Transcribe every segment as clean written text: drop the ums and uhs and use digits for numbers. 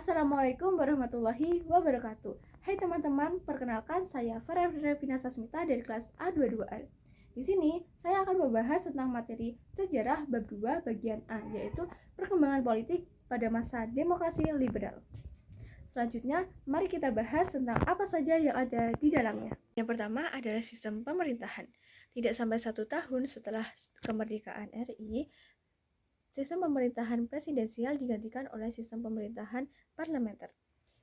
Assalamualaikum warahmatullahi wabarakatuh. Hai teman-teman, perkenalkan saya Farah Revina Sasmita dari kelas A22A. Di sini saya akan membahas tentang materi sejarah bab 2 bagian A, yaitu perkembangan politik pada masa demokrasi liberal. Selanjutnya, mari kita bahas tentang apa saja yang ada di dalamnya. Yang pertama adalah sistem pemerintahan. Tidak sampai 1 tahun setelah kemerdekaan RI, sistem pemerintahan presidensial digantikan oleh sistem pemerintahan parlementer.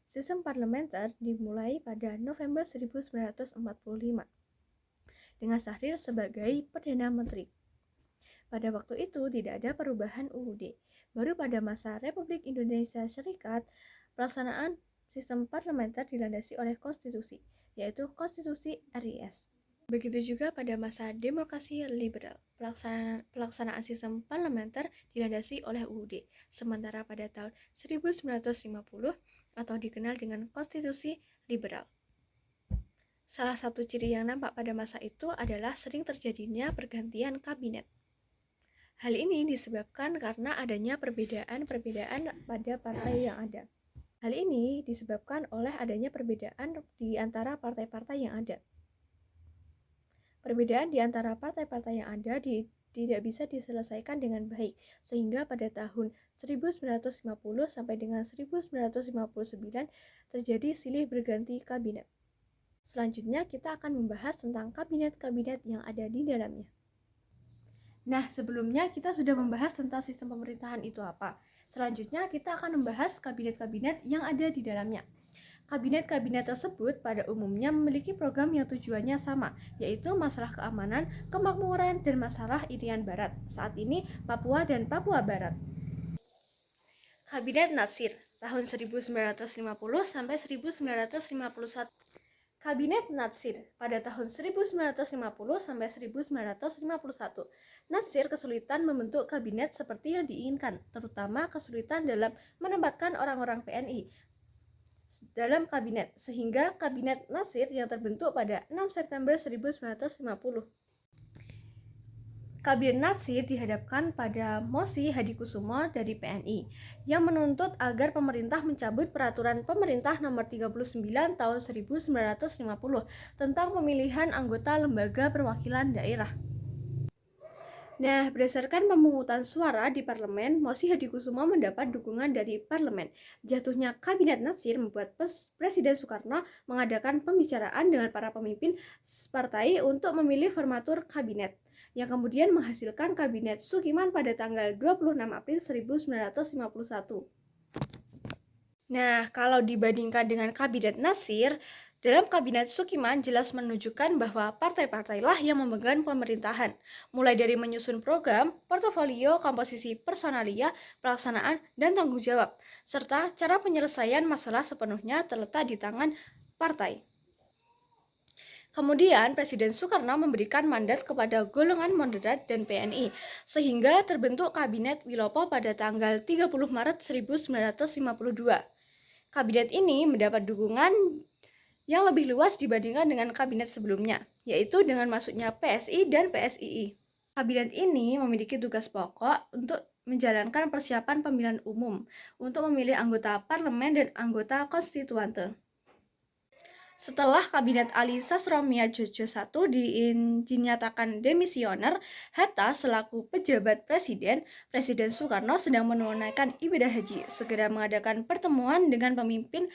Sistem parlementer dimulai pada November 1945 dengan Syahrir sebagai Perdana Menteri. Pada waktu itu tidak ada perubahan UUD. Baru pada masa Republik Indonesia Serikat, pelaksanaan sistem parlementer dilandasi oleh konstitusi, yaitu Konstitusi RIS. Begitu juga pada masa demokrasi liberal, pelaksanaan sistem parlementer dilandasi oleh UUD. Sementara pada tahun 1950 atau dikenal dengan konstitusi liberal. Salah satu ciri yang nampak pada masa itu adalah sering terjadinya pergantian kabinet. Hal ini disebabkan karena adanya perbedaan pada partai yang ada. Hal ini disebabkan oleh adanya perbedaan di antara partai-partai yang ada. Perbedaan di antara partai-partai yang ada tidak bisa diselesaikan dengan baik, sehingga pada tahun 1950 sampai dengan 1959 terjadi silih berganti kabinet. Selanjutnya kita akan membahas tentang kabinet-kabinet yang ada di dalamnya. Nah, sebelumnya kita sudah membahas tentang sistem pemerintahan itu apa. Selanjutnya kita akan membahas kabinet-kabinet yang ada di dalamnya. Kabinet-kabinet tersebut pada umumnya memiliki program yang tujuannya sama, yaitu masalah keamanan, kemakmuran, dan masalah Irian Barat, saat ini Papua dan Papua Barat. Kabinet Natsir, tahun 1950 sampai 1951. Kabinet Natsir pada tahun 1950 sampai 1951. Natsir kesulitan membentuk kabinet seperti yang diinginkan, terutama kesulitan dalam menempatkan orang-orang PNI dalam kabinet, sehingga kabinet Natsir yang terbentuk pada 6 September 1950. Kabinet Natsir dihadapkan pada mosi Hadikusumo dari PNI yang menuntut agar pemerintah mencabut peraturan pemerintah nomor 39 tahun 1950 tentang pemilihan anggota lembaga perwakilan daerah. Nah, berdasarkan pemungutan suara di parlemen, mosi Hadikusumo mendapat dukungan dari parlemen. Jatuhnya kabinet Natsir membuat Presiden Soekarno mengadakan pembicaraan dengan para pemimpin partai untuk memilih formatur kabinet, yang kemudian menghasilkan kabinet Sukiman pada tanggal 26 April 1951. Nah, kalau dibandingkan dengan kabinet Natsir, dalam kabinet Sukiman jelas menunjukkan bahwa partai-partailah yang memegang pemerintahan, mulai dari menyusun program, portofolio, komposisi personalia, pelaksanaan, dan tanggung jawab, serta cara penyelesaian masalah sepenuhnya terletak di tangan partai. Kemudian Presiden Soekarno memberikan mandat kepada golongan moderat dan PNI, sehingga terbentuk Kabinet Wilopo pada tanggal 30 Maret 1952. Kabinet ini mendapat dukungan yang lebih luas dibandingkan dengan kabinet sebelumnya, yaitu dengan masuknya PSI dan PSII. Kabinet ini memiliki tugas pokok untuk menjalankan persiapan pemilihan umum, untuk memilih anggota parlemen dan anggota konstituante. Setelah Kabinet Ali Sastroamidjojo I dinyatakan demisioner, Hatta selaku pejabat Presiden Soekarno sedang menunaikan ibadah haji, segera mengadakan pertemuan dengan pemimpin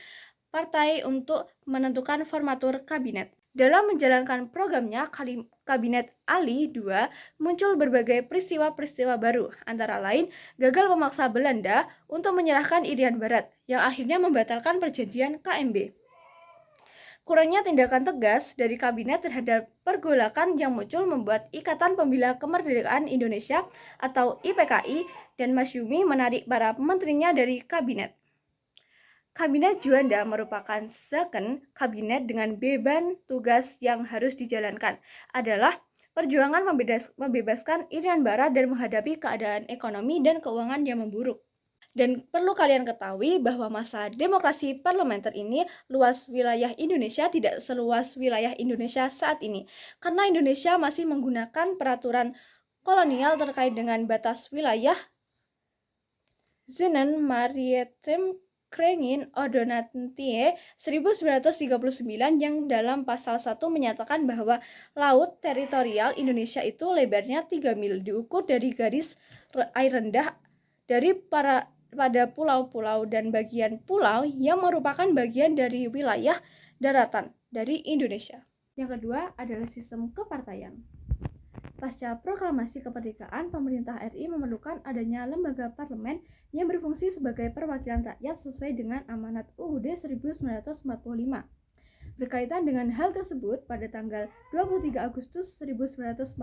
partai untuk menentukan formatur kabinet. Dalam menjalankan programnya, Kabinet Ali II muncul berbagai peristiwa-peristiwa baru, antara lain gagal memaksa Belanda untuk menyerahkan Irian Barat, yang akhirnya membatalkan perjanjian KMB. Kurangnya tindakan tegas dari kabinet terhadap pergolakan yang muncul membuat Ikatan Pembela Kemerdekaan Indonesia atau IPKI dan Masyumi menarik para menterinya dari kabinet. Kabinet Juanda merupakan second kabinet dengan beban tugas yang harus dijalankan adalah perjuangan membebaskan Irian Barat dan menghadapi keadaan ekonomi dan keuangan yang memburuk. Dan perlu kalian ketahui bahwa masa demokrasi parlementer ini luas wilayah Indonesia tidak seluas wilayah Indonesia saat ini, karena Indonesia masih menggunakan peraturan kolonial terkait dengan batas wilayah Zone Maritime Krengin Ordonantie 1939 yang dalam pasal 1 menyatakan bahwa laut teritorial Indonesia itu lebarnya 3 mil diukur dari garis air rendah dari pada pulau-pulau dan bagian pulau yang merupakan bagian dari wilayah daratan dari Indonesia. Yang kedua adalah sistem kepartaian. Pasca proklamasi kemerdekaan, pemerintah RI memerlukan adanya lembaga parlemen yang berfungsi sebagai perwakilan rakyat sesuai dengan amanat UUD 1945. Berkaitan dengan hal tersebut, pada tanggal 23 Agustus 1945,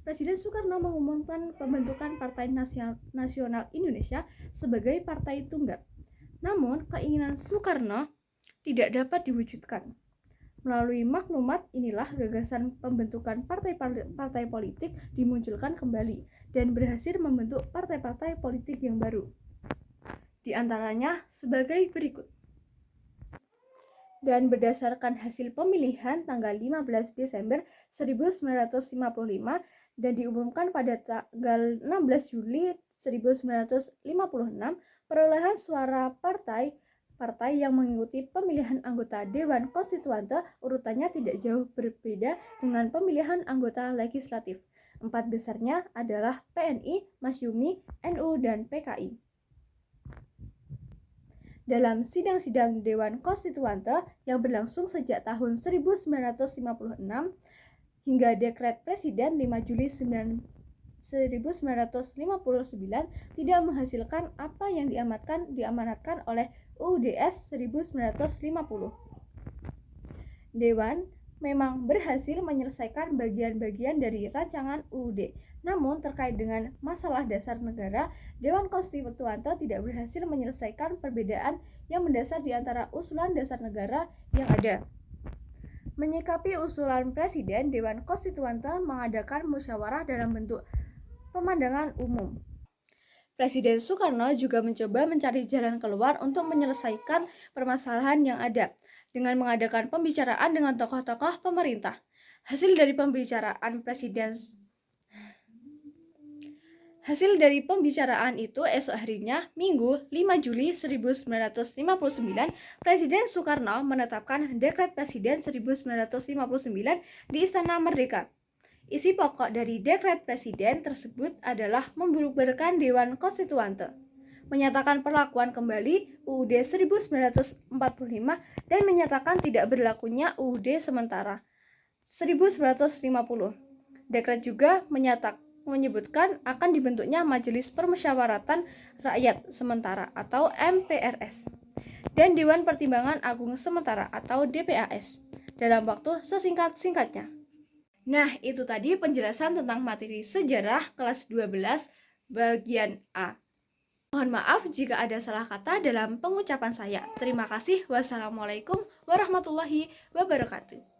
Presiden Soekarno mengumumkan pembentukan Partai Nasional Indonesia sebagai partai tunggal. Namun, keinginan Soekarno tidak dapat diwujudkan. Melalui maklumat inilah gagasan pembentukan partai politik dimunculkan kembali dan berhasil membentuk partai-partai politik yang baru. Di antaranya sebagai berikut. Dan berdasarkan hasil pemilihan tanggal 15 Desember 1955 dan diumumkan pada tanggal 16 Juli 1956, perolehan suara partai yang mengikuti pemilihan anggota Dewan Konstituante urutannya tidak jauh berbeda dengan pemilihan anggota legislatif. 4 besarnya adalah PNI, Masyumi, NU, dan PKI. Dalam sidang-sidang Dewan Konstituante yang berlangsung sejak tahun 1956 hingga Dekret Presiden 5 Juli 1959 tidak menghasilkan apa yang diamanatkan oleh UUDS 1950. Dewan memang berhasil menyelesaikan bagian-bagian dari rancangan UUD. Namun terkait dengan masalah dasar negara, Dewan Konstituante tidak berhasil menyelesaikan perbedaan yang mendasar di antara usulan dasar negara yang ada. Menyikapi usulan Presiden, Dewan Konstituante mengadakan musyawarah dalam bentuk pemandangan umum. Presiden Soekarno juga mencoba mencari jalan keluar untuk menyelesaikan permasalahan yang ada dengan mengadakan pembicaraan dengan tokoh-tokoh pemerintah. Hasil dari pembicaraan itu esok harinya, Minggu 5 Juli 1959, Presiden Soekarno menetapkan Dekret Presiden 1959 di Istana Merdeka. Isi pokok dari Dekret Presiden tersebut adalah membubarkan Dewan Konstituante, menyatakan perlakuan kembali UUD 1945 dan menyatakan tidak berlakunya UUD sementara 1950. Dekret juga menyebutkan akan dibentuknya Majelis Permusyawaratan Rakyat Sementara atau MPRS dan Dewan Pertimbangan Agung Sementara atau DPAS dalam waktu sesingkat-singkatnya. Nah, itu tadi penjelasan tentang materi sejarah kelas 12 bagian A. Mohon maaf jika ada salah kata dalam pengucapan saya. Terima kasih. Wassalamualaikum warahmatullahi wabarakatuh.